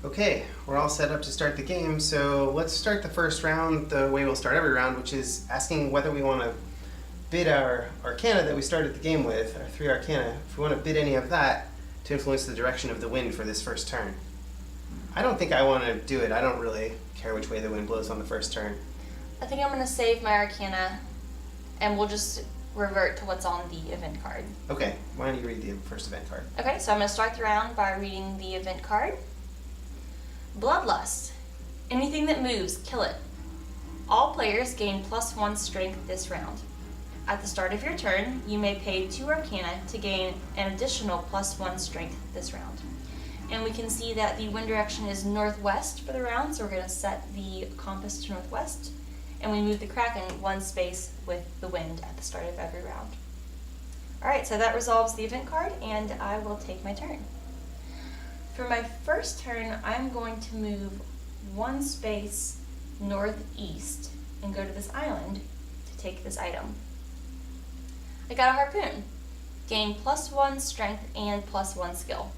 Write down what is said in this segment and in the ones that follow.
Okay, we're all set up to start the game, so let's start the first round the way we'll start every round, which is asking whether we want to bid our arcana that we started the game with, our 3 arcana, if we want to bid any of that to influence the direction of the wind for this first turn. I don't think I want to do it. I don't really care which way the wind blows on the first turn. I think I'm going to save my arcana, and we'll just revert to what's on the event card. Okay, why don't you read the first event card? Okay, so I'm going to start the round by reading the event card. Bloodlust. Anything that moves, kill it. All players gain +1 strength this round. At the start of your turn, you may pay 2 arcana to gain an additional +1 strength this round. And we can see that the wind direction is northwest for the round, so we're going to set the compass to northwest. And we move the Kraken 1 space with the wind at the start of every round. Alright, so that resolves the event card, and I will take my turn. For my first turn, I'm going to move 1 space northeast and go to this island to take this item. I got a harpoon. Gain +1 strength and +1 skill.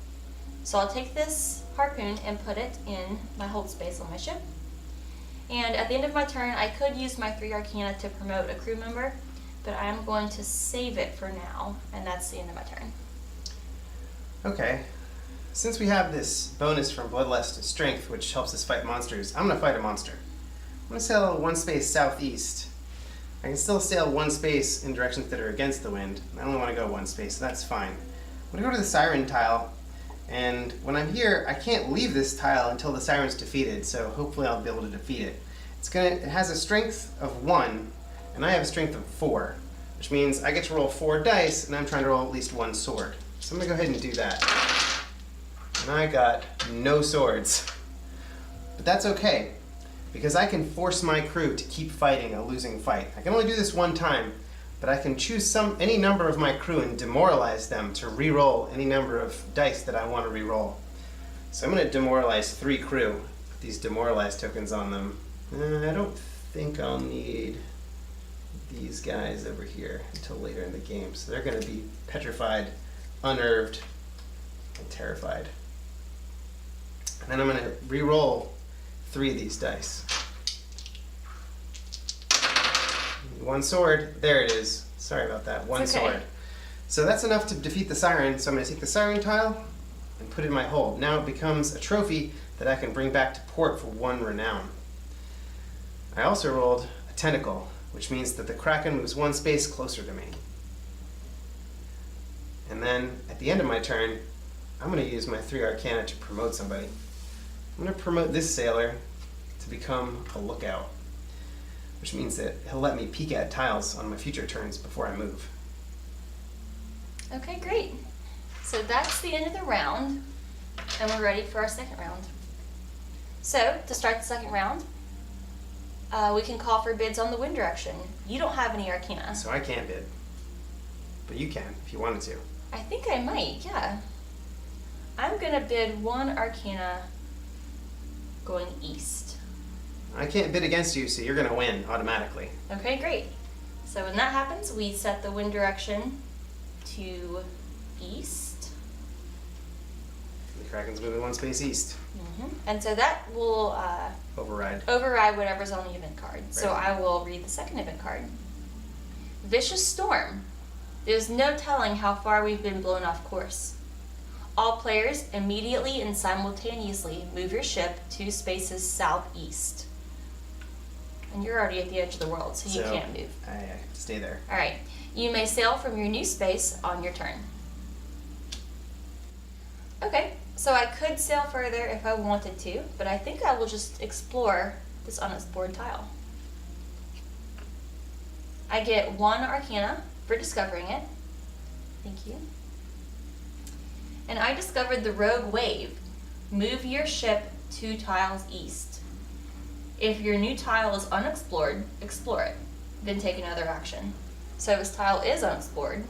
So I'll take this harpoon and put it in my hold space on my ship. And at the end of my turn, I could use my 3 arcana to promote a crew member, but I am going to save it for now, and that's the end of my turn. Okay. Since we have this bonus from Bloodlust Strength, which helps us fight monsters, I'm going to fight a monster. I'm going to sail 1 space southeast. I can still sail 1 space in directions that are against the wind. I only want to go 1 space, so that's fine. I'm going to go to the Siren tile, and when I'm here, I can't leave this tile until the Siren's defeated, so hopefully I'll be able to defeat it. It has a strength of 1, and I have a strength of 4, which means I get to roll 4 dice, and I'm trying to roll at least 1 sword. So I'm going to go ahead and do that. And I got no swords. But that's okay, because I can force my crew to keep fighting a losing fight. I can only do this 1 time, but I can choose any number of my crew and demoralize them to re-roll any number of dice that I want to re-roll. So I'm going to demoralize 3 crew, put these demoralize tokens on them. I don't think I'll need these guys over here until later in the game, so they're going to be petrified, unnerved, and terrified. And then I'm going to re-roll 3 of these dice. 1 sword. There it is. Sorry about that. 1 sword. So that's enough to defeat the Siren. So I'm going to take the Siren tile and put it in my hold. Now it becomes a trophy that I can bring back to port for 1 renown. I also rolled a tentacle, which means that the Kraken moves 1 space closer to me. And then at the end of my turn, I'm going to use my 3 arcana to promote somebody. I'm going to promote this sailor to become a lookout, which means that he'll let me peek at tiles on my future turns before I move. Okay, great. So that's the end of the round, and we're ready for our second round. So, to start the second round, we can call for bids on the wind direction. You don't have any arcana. So I can't bid, but you can if you wanted to. I think I might, yeah. I'm going to bid 1 arcana going east. I can't bid against you, so you're going to win automatically. Okay, great. So when that happens, we set the wind direction to east. The Kraken's moving 1 space east. And so that will override whatever's on the event card. Right. So I will read the second event card. Vicious Storm. There's no telling how far we've been blown off course. All players immediately and simultaneously move your ship 2 spaces southeast. And you're already at the edge of the world, so you can't move. I stay there. Alright. You may sail from your new space on your turn. Okay, so I could sail further if I wanted to, but I think I will just explore this unexplored tile. I get 1 arcana for discovering it. Thank you. And I discovered the Rogue Wave. Move your ship 2 tiles east. If your new tile is unexplored, explore it. Then take another action. So this tile is unexplored.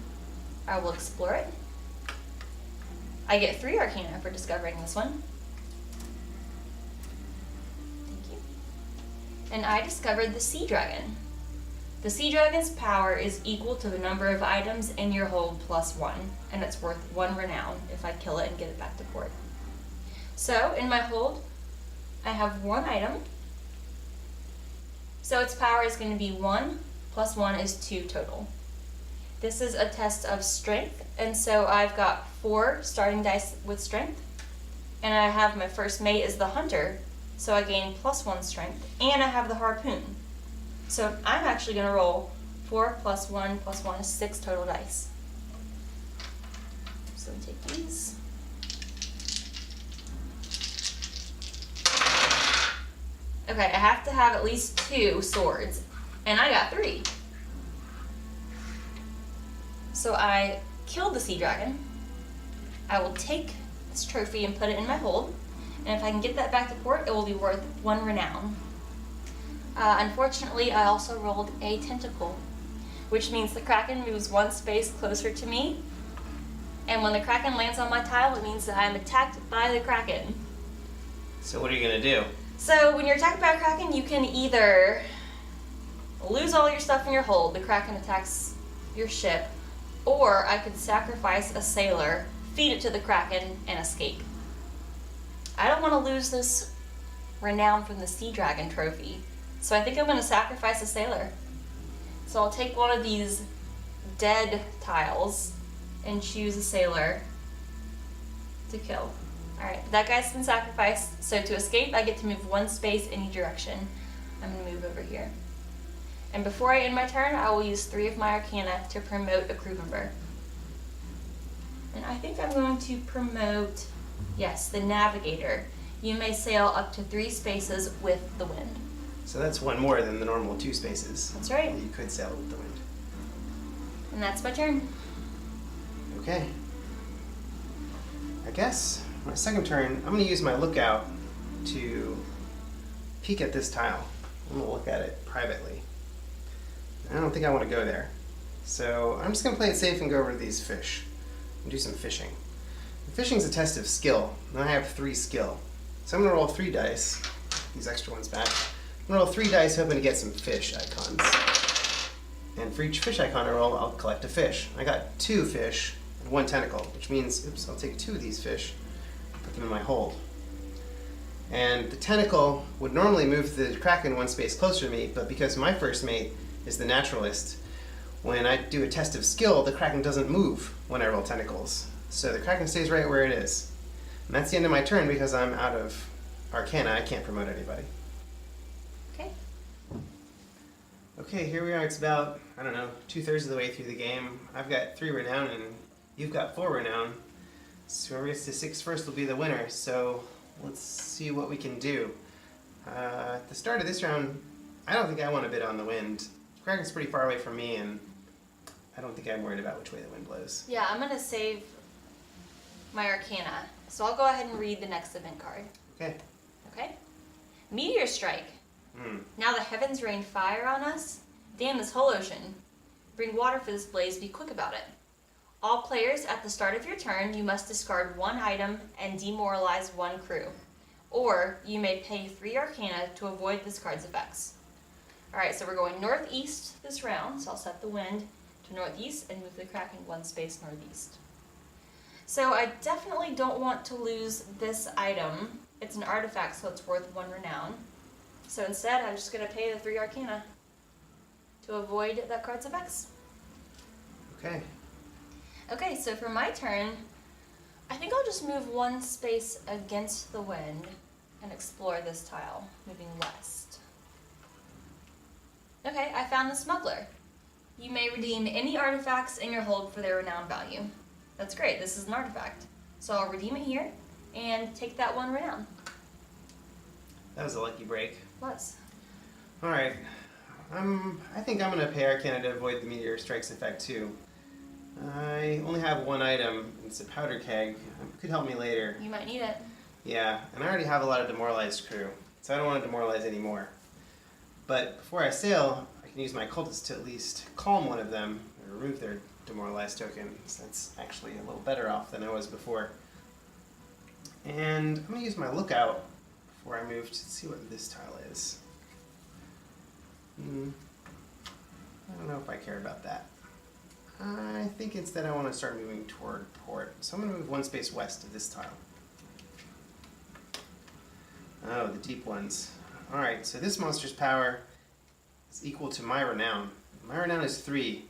I will explore it. I get 3 arcana for discovering this one. Thank you. And I discovered the Sea Dragon. The Sea Dragon's power is equal to the number of items in your hold plus 1, and it's worth 1 renown if I kill it and get it back to port. So in my hold, I have one item. So its power is going to be 1 plus 1 is 2 total. This is a test of strength, and so I've got 4 starting dice with strength. And I have my first mate is the hunter, so I gain plus 1 strength, and I have the harpoon. So I'm actually going to roll 4 plus 1 is 6 total dice. So I'm take these. Okay, I have to have at least 2 swords, and I got 3. So I killed the sea dragon. I will take this trophy and put it in my hold, and if I can get that back to port, it will be worth 1 renown. Unfortunately, I also rolled a tentacle, which means the kraken moves 1 space closer to me, and when the kraken lands on my tile, it means that I am attacked by the kraken. So what are you gonna do? So when you're attacked by a kraken, you can either lose all your stuff in your hold, the kraken attacks your ship, or I could sacrifice a sailor, feed it to the kraken, and escape. I don't want to lose this renown from the sea dragon trophy, so I think I'm going to sacrifice a sailor. So I'll take one of these dead tiles and choose a sailor to kill. Alright, that guy's been sacrificed, so to escape I get to move 1 space any direction. I'm going to move over here. And before I end my turn, I will use 3 of my Arcana to promote a crew member. And I think I'm going to promote, yes, the Navigator. You may sail up to 3 spaces with the wind. So that's 1 more than the normal 2 spaces. That's right. You could sail with the wind. And that's my turn. Okay. I guess my second turn, I'm going to use my lookout to peek at this tile. I'm going to look at it privately. I don't think I want to go there. So I'm just going to play it safe and go over to these fish and do some fishing. Fishing is a test of skill, and I have 3 skill. So I'm going to roll 3 dice, these extra ones back. I'm going to roll 3 dice hoping to get some fish icons. And for each fish icon I roll, I'll collect a fish. I got 2 fish and 1 tentacle, which means, oops, I'll take 2 of these fish, put them in my hold. And the tentacle would normally move the kraken 1 space closer to me, but because my first mate is the naturalist, when I do a test of skill, the kraken doesn't move when I roll tentacles. So the kraken stays right where it is. And that's the end of my turn because I'm out of Arcana. I can't promote anybody. Okay. Okay, here we are. It's about, I don't know, 2/3 of the way through the game. I've got 3 renown and you've got 4 renown. So whoever gets to 6 first will be the winner. So let's see what we can do. At the start of this round, I don't think I want to bid on the wind. Kraken's pretty far away from me, and I don't think I'm worried about which way the wind blows. Yeah, I'm going to save my Arcana. So I'll go ahead and read the next event card. Okay. Okay? Meteor Strike. Now the heavens rain fire on us. Damn this whole ocean. Bring water for this blaze, be quick about it. All players at the start of your turn, you must discard 1 item and demoralize 1 crew. Or you may pay 3 Arcana to avoid this card's effects. Alright, so we're going northeast this round, so I'll set the wind to northeast and move the kraken 1 space northeast. So I definitely don't want to lose this item. It's an artifact, so it's worth 1 renown. So instead, I'm just going to pay the 3 Arcana to avoid that card's effects. Okay. Okay, so for my turn, I think I'll just move 1 space against the wind and explore this tile, moving west. Okay, I found the Smuggler. You may redeem any artifacts in your hold for their renown value. That's great, this is an artifact. So I'll redeem it here and take that 1 renown. That was a lucky break. Was. Alright. I think I'm going to pay Arcana to avoid the Meteor Strike's effect too. I only have 1 item. It's a powder keg. It could help me later. You might need it. Yeah, and I already have a lot of demoralized crew, so I don't want to demoralize any more. But before I sail, I can use my cultists to at least calm one of them, or remove their demoralized token, so that's actually a little better off than I was before. And I'm going to use my lookout before I move to see what this tile is. I don't know if I care about that. I think instead I want to start moving toward port, so I'm going to move 1 space west of this tile. Oh, the deep ones. Alright, so this monster's power is equal to my renown. My renown is 3,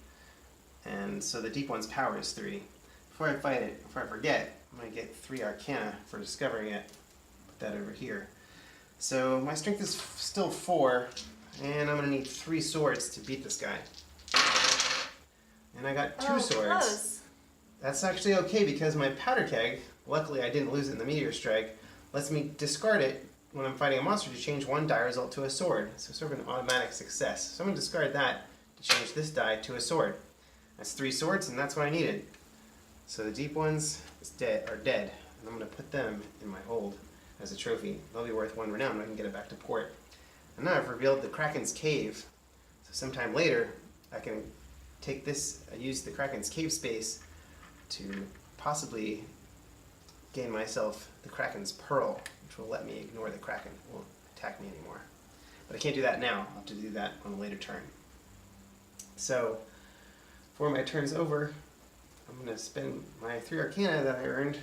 and so the deep one's power is 3. Before I fight it, before I forget, I'm going to get 3 Arcana for discovering it. Put that over here. So my strength is still 4, and I'm going to need 3 swords to beat this guy. And I got 2 swords. Close. That's actually okay because my powder keg, luckily I didn't lose it in the meteor strike, lets me discard it when I'm fighting a monster to change one die result to a sword. So sort of an automatic success. So I'm going to discard that to change this die to a sword. That's 3 swords, and that's what I needed. So the deep ones are dead, and I'm going to put them in my hold as a trophy. They'll be worth 1 renown, and I can get it back to port. And now I've revealed the Kraken's Cave. So sometime later, I can take this, use the Kraken's Cave space to possibly gain myself the Kraken's Pearl, which will let me ignore the Kraken. It won't attack me anymore. But I can't do that now. I'll have to do that on a later turn. So, before my turn's over, I'm going to spend my 3 Arcana that I earned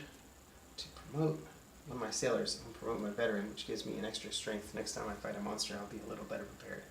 to promote one of my sailors. I'm going to promote my veteran, which gives me an extra strength. Next time I fight a monster, I'll be a little better prepared.